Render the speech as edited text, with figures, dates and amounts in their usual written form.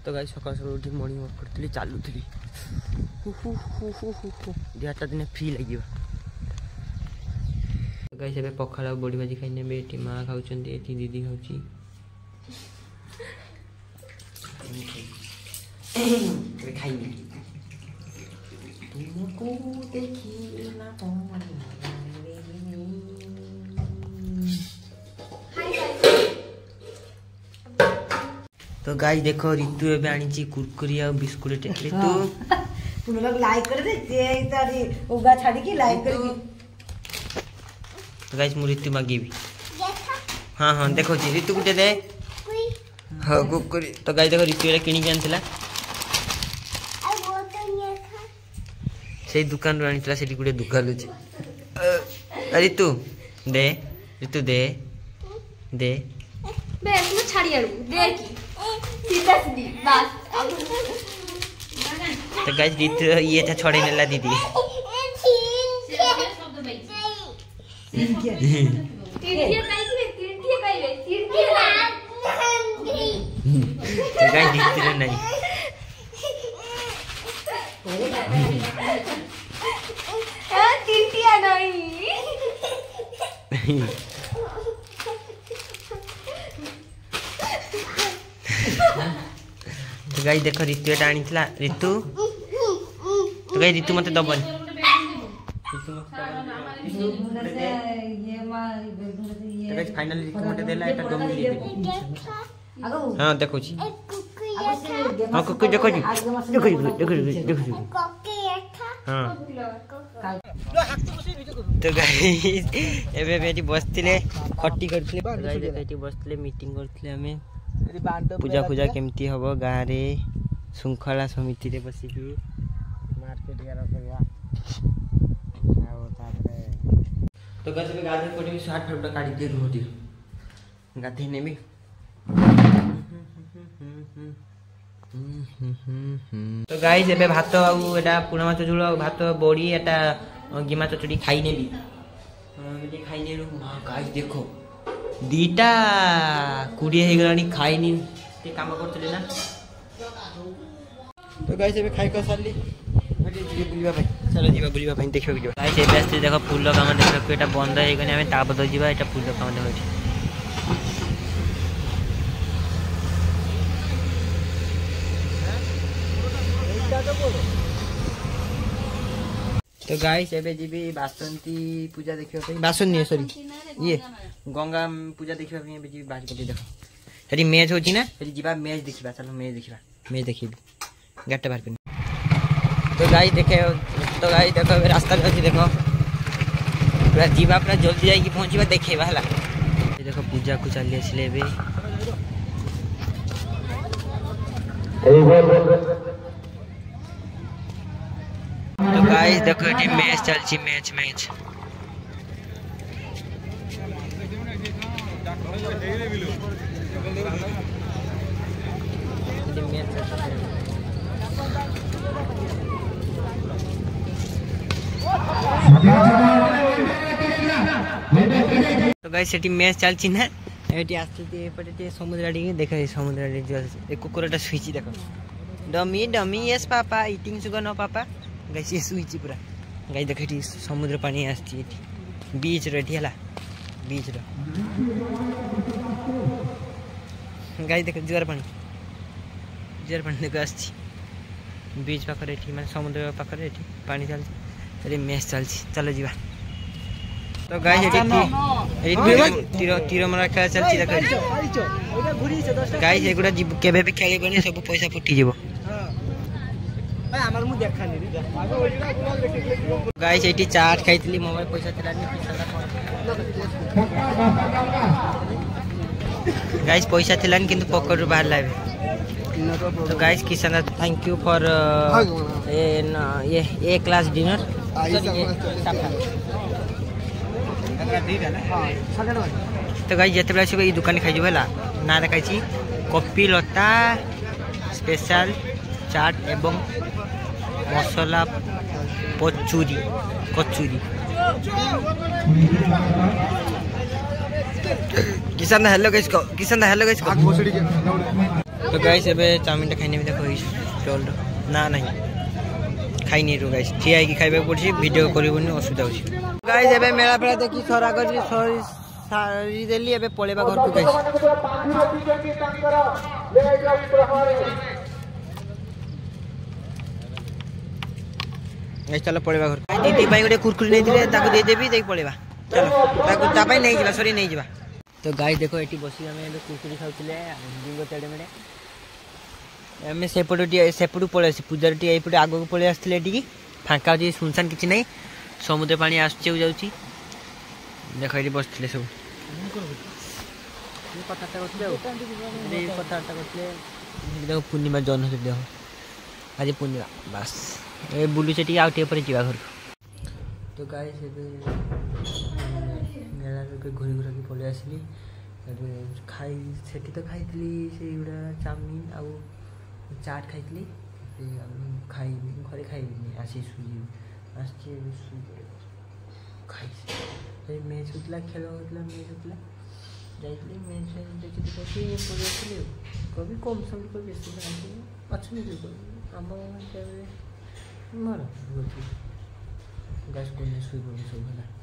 तो गाइस सकाल सकाल उठी मॉर्निंग वॉक करती चलुली देहटा दिन फ्री लगे। तो गाइस ए पखाड़ बड़ी भाजी खाई ने माँ खाऊँ दीदी खाऊँ खाई तो गाइस देखो ऋतु एबे आनी कुरकुरी और बिस्कुट ऋतु तुम लोग लाइक कर दे ते तारी उगा छाड़ी की लाइक कर दी। तो गाइस मु ऋतु मागीबी हां हां देखो जी ऋतु गुटे दे हां कुरकुरी। तो गाइस देखो ऋतु एटा किनी जानथिला से दुकान रो आनीतला सेठी गुटे दुकान अछि। ऋतु दे ऋतु दे दे बे तू छाड़ी आलू दे की सीधा सीधी बस। तो गाइस ऋतु ये था छोड़े नेला दीदी तो गाइस ऋतु नहीं तिरतिया नहीं तो गाइस देखो ऋतु एटा आनीतला ऋतु। तो गाइस ऋतु मते दबन फाइनली ऋतु मते देला एटा डोमी दे हां देखो छी हां कुकु देखो छी देखो हां। तो गाइस एबे बेटी बसतिले खट्टी करथिले गाइस बेटी बसतिले मीटिंग करथिले हमें पूजा पूजा केमती हम गाँव में श्रृंखला समिति रे बस मार्केट तो गाधे गाधे पड़ी शार्ट फार्ट काढ़ी दिए रोटी गाधे नेबी। तो गाइस एबे भात आउ एटा पुना माछ झोल भात बड़ी एटा गिमा चचड़ी खाई नेबी बेटी खाई नेलु। गाइस देखो दीटा कुड़िए हो गलानी खाईनी ते काम करतले ना। तो गाइस एबे खाई कर सारली जी बुलिबा भाई चलो जीवा बुलिबा भाई देखियो जीवा गाइस एबे आस्ते देखो फूल काम देखो एटा बंद हे गने हमें ता बदल जीवा एटा फूल काम देखो। तो गाइस एबे जीबी बासंती पूजा देखियो बासन नहीं सॉरी ये गंगा पूजा देखिबा पे एबे जीबी बाज कटी देखो सेठी मैच होची ना सेठी जीबा मैच देखिबा चलो मैच देखिबी गाटा बाहर कर। तो गाइस देखे तो गाइस देखो रास्ता में अछि देखो पूरा जीबा पूरा जल्दी जाई कि पहुंचीबा देखेबा हला ये देखो पूजा को चली आछले एबे। तो गाइस देखो ये मैच चलची मैच तो गाइस सेठी मैच चलची ना एटी आस्ते एपटे समुद्र आड़ी देखो समुद्र आड़ी जो कुकुरटा सुईची देखो dummy dummy yes papa eating sugar न पापा गाइस ये सुईची पूरा गाइस देखो एटी समुद्र पानी आस्ती एटी बीच रेडी हला बीच रो गाइस देखो जुआर पानी देखो आस्ती बीच पाखरे एटी माने समुद्र पाखरे एटी पानी चलची अरे मैच चलची चलो जीवा। तो गाइस एटी तीर मारा खेल चलची देखो गाइस एगुडा केबे भी खेले बने सब पैसा फुटी जीवो भाई हमर मु देखानी गाइस एटी चाट खाइतली मोबाइल पैसा चलानी गाइस पैसा थिलान किंतु पॉकेट रो बाहर लावे। तो गाइस किसान थैंक यू फॉर ये क्लास डिनर। तो गाइस जते बेला से दुकान खाइ जबला ना देखाई कॉफी लता स्पेशल चाट एवं मसला कचूरी किसान हेलो गाइस तो गाइस एबे चाउमिन खाइने भी देखो स्टॉल ना नहीं खाई नहीं रो गाइस ठिया की खाइबा पड़छि वीडियो करबोनी असुविधा होछि गाइस एबे मेला फेला देखि सरा कर सारी देली एबे पळेबा घर को गाइस चलो पळेबा घर दीदी भाई गोटे कुरकुरी नै दिले ताको दे देबी देई पळेबा चलो ताको ता भाई नै जिबा सॉरी नै जिबा तो गाइस देखो एटी बसी हमें एबे कुरकुरी खाउतिले जिंगो तेडे मेडे हमें सेपटू पळे पूजार टी एपटे आगो को पळे आस्थिले एटी फांका होची सुनसान किछि नै समुद्र पानी आसुचे जाउची देखो एटी बसथिले सब ये कथाटा करथिले ए कथाटा करथिले देखो पूर्णिमा जन्म होते देखो आज पूर्णिमा बस ए बुलु चटी आउटे पर जीवा घर तो गाइस एबे मेला के घुरी घुरा के पळे आसली खाई सेठी तो खाइतली सेउडा चाउमिन आउ चाट खाइतली खाई घरे खाइबी आसी सुई आसी खाई मैच होता खेल होता मैच होता जाइए मैच देखी देखी पड़े आसली कभी कम समय कोई बेस अच्छा आम भल गैस को शुई सब है